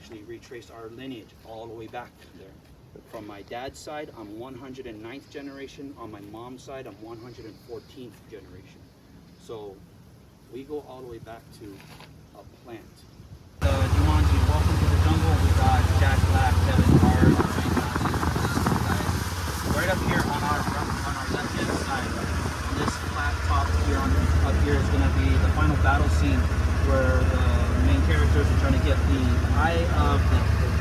actually retraced our lineage all the way back there. From my dad's side, I'm 109th generation. On my mom's side, I'm 114th generation. So we go all the way back to a plant. Jumanji, welcome to the jungle. We got Jack Black, Kevin Hart, right up here on our left-hand side. On this flat top here, up here is going to be the final battle scene where the main characters are trying to get the eye of the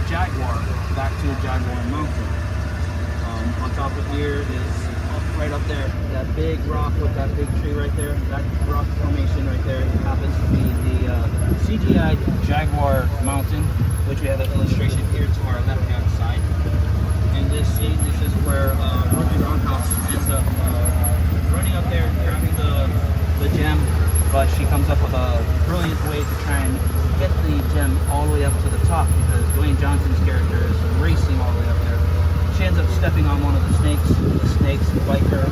jaguar back to Jaguar Mountain. On top of here is right up there, that big rock with that big tree right there. That rock formation right there happens to be the CGI Jaguar Mountain, which we have an illustration here to our left-hand side. And this scene, this is where Ruby Roundhouse ends up running up there, grabbing the gem, but she comes up with a brilliant way to try and get the gem all the way up to the top, because Dwayne Johnson's character is racing all the way up there. She ends up stepping on one of the snakes bite her.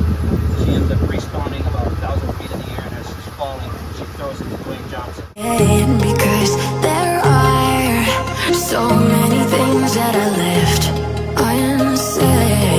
She ends up respawning about 1,000 feet in the air, and as she's falling, she throws it to Dwayne Johnson. Because there are so many things that I left unsaid.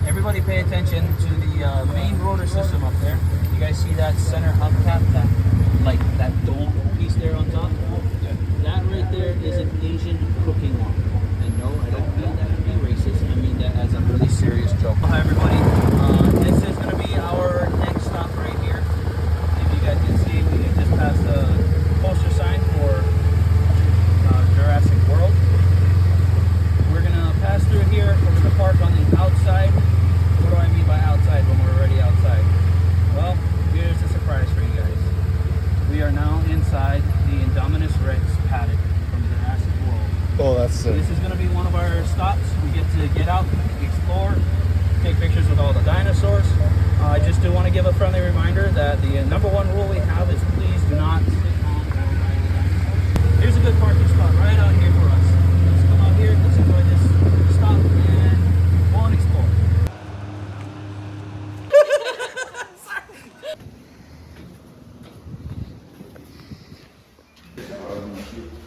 Everybody pay attention to the main rotor system up there. You guys see that center hubcap, that dome piece there on top? Yeah. That right there is an Asian cooking wok. And no, I don't mean that to be racist. I mean that as a really serious joke. Hi everybody. This is going to be our next stop right here. If you guys can see, we just passed the poster sign for Jurassic World. We're going to pass through here. We're going to park on the outside. What do I mean by outside when we're already outside? Well, here's a surprise for you guys. We are now inside the Indominus Rex paddock from Jurassic World. Oh, that's sick. This is going to be one of our stops. We get to get out, explore, take pictures with all the dinosaurs. I just do want to give a friendly reminder that the number one rule we have is please do not sit on or ride the dinosaurs. Here's a good parking spot right out here for us. Let's come out here, let's enjoy this stop, and go and explore.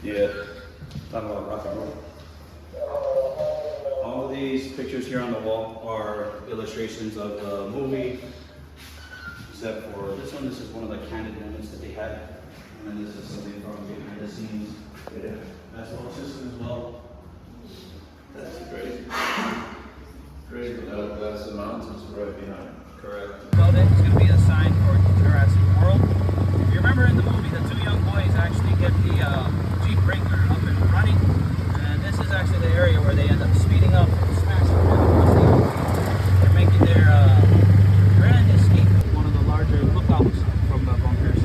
Yeah, not a lot of rock and roll. All of these pictures here on the wall are illustrations of the movie, except for this one. This is one of the candid moments that they had, and then this is something from behind the scenes. Yeah, That's all system as well. that's crazy. Crazy. That's the mountains right behind. Correct. Above it is going to be a sign for Jurassic World. If you remember in the movie, the two young boys actually get the Jeep Wrangler up and running, and this is actually the area where they end up speeding up and smashing through. They're making their grand escape, one of the larger lookouts from the bunkers.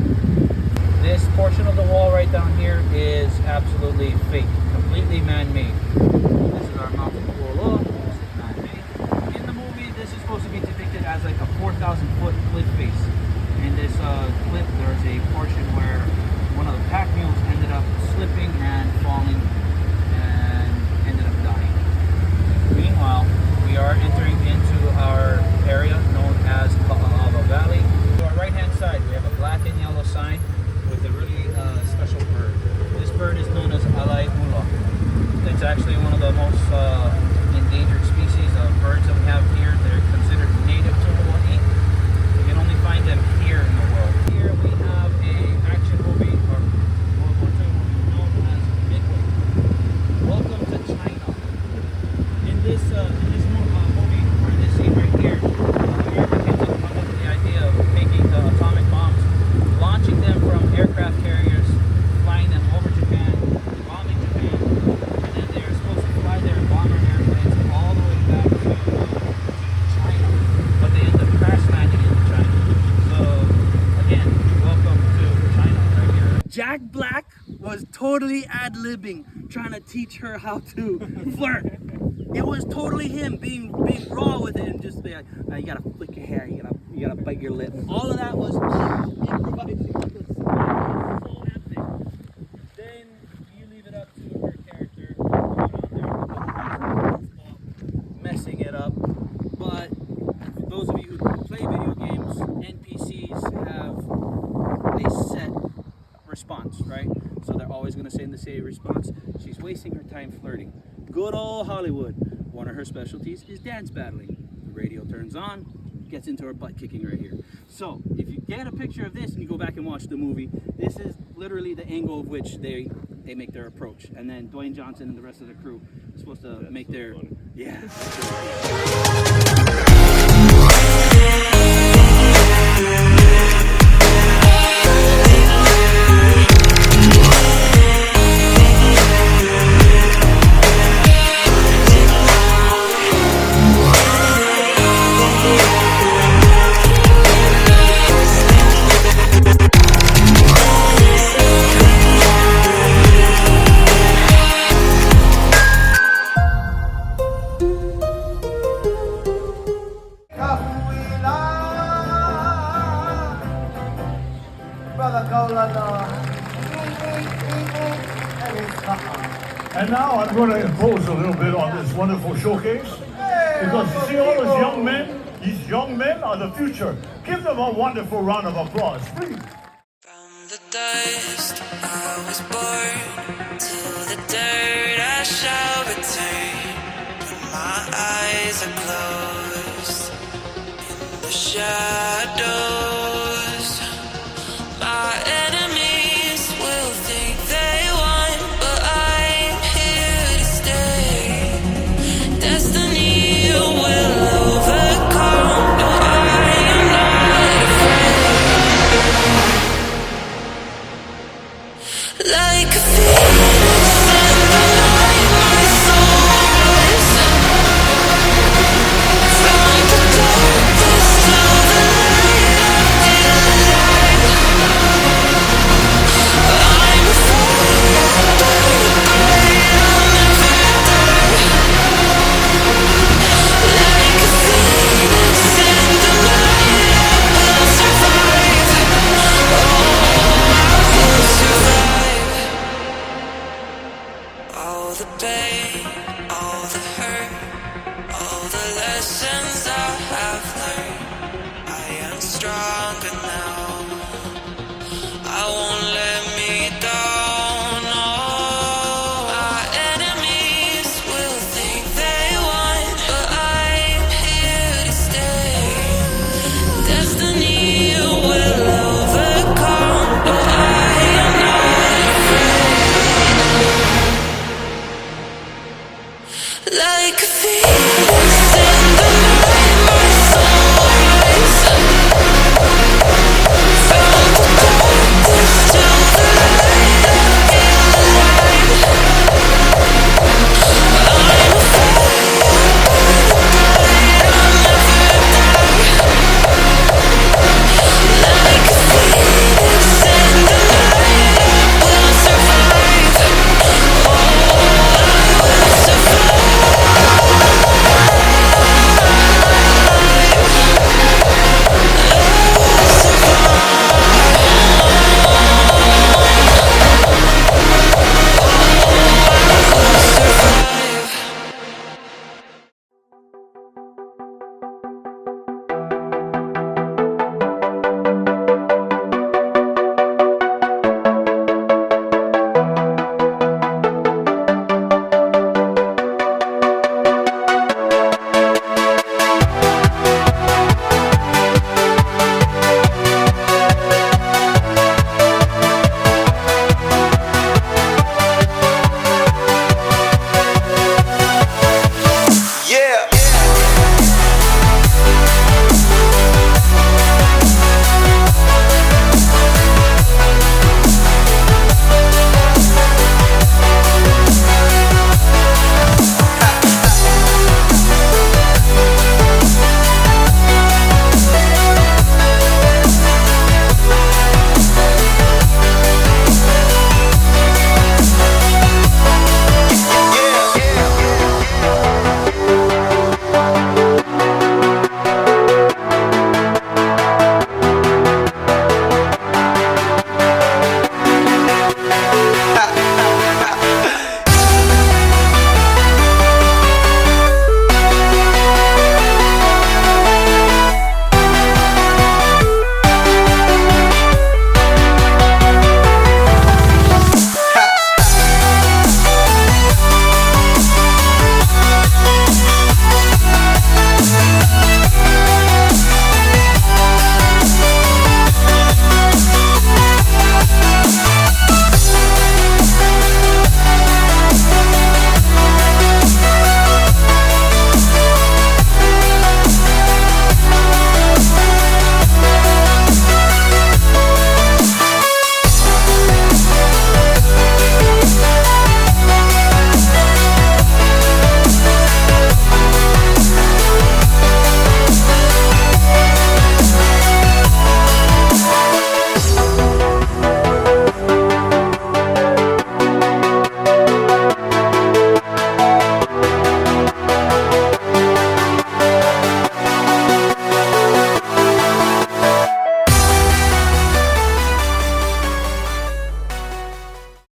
This portion of the wall right down here is absolutely fake, completely man-made. This is our mountain Kualoa. This is man-made. In the movie, this is supposed to be depicted as like a 4,000-foot cliff face. In this cliff, there's a portion where one of the pack mules ended up slipping and falling and ended up dying. Meanwhile, we are entering into our area known as Kualoa Valley. To our right-hand side, we have a black and yellow sign with a really special bird. This bird is known as Hawai'i. It's actually one of the most endangered species of birds that we have here. They're considered native to Hawaii. You can only find them here in the world. Here we have a action movie, or World War II movie, known as Midway. Welcome to China. In this movie, or in this scene right here, Jack Black was totally ad-libbing, trying to teach her how to flirt. It was totally him being raw with it and just be like, you gotta flick your hair, you gotta bite your lip. All of that was improvising. So epic. Then you leave it up to her character messing it up. But for those of you who play video games, NPCs have a set response, right? So they're always gonna say the same response. She's wasting her time flirting. Good old Hollywood. One of her specialties is dance battling. The radio turns on, gets into her butt kicking right here. So if you get a picture of this and you go back and watch the movie, this is literally the angle of which they make their approach. And then Dwayne Johnson and the rest of the crew are supposed to make their, yeah. And now I'm going to impose a little bit on this wonderful showcase. Because you see all these young men are the future. Give them a wonderful round of applause, please. From the dust I was born, to the dirt I shall return. When my eyes are closed, in the shadows, my enemies will think they won, but I'm here to stay. Destiny will overcome, no, I am not afraid. Like a phoenix in the night, my soul rises. From the darkness to the light, I feel alive. I'm a fire, burning bright, I'll never die. Like a phoenix in the night, I will survive. Oh, I will survive. All the pain, all the hurt, all the lessons I have learned. I am stronger now.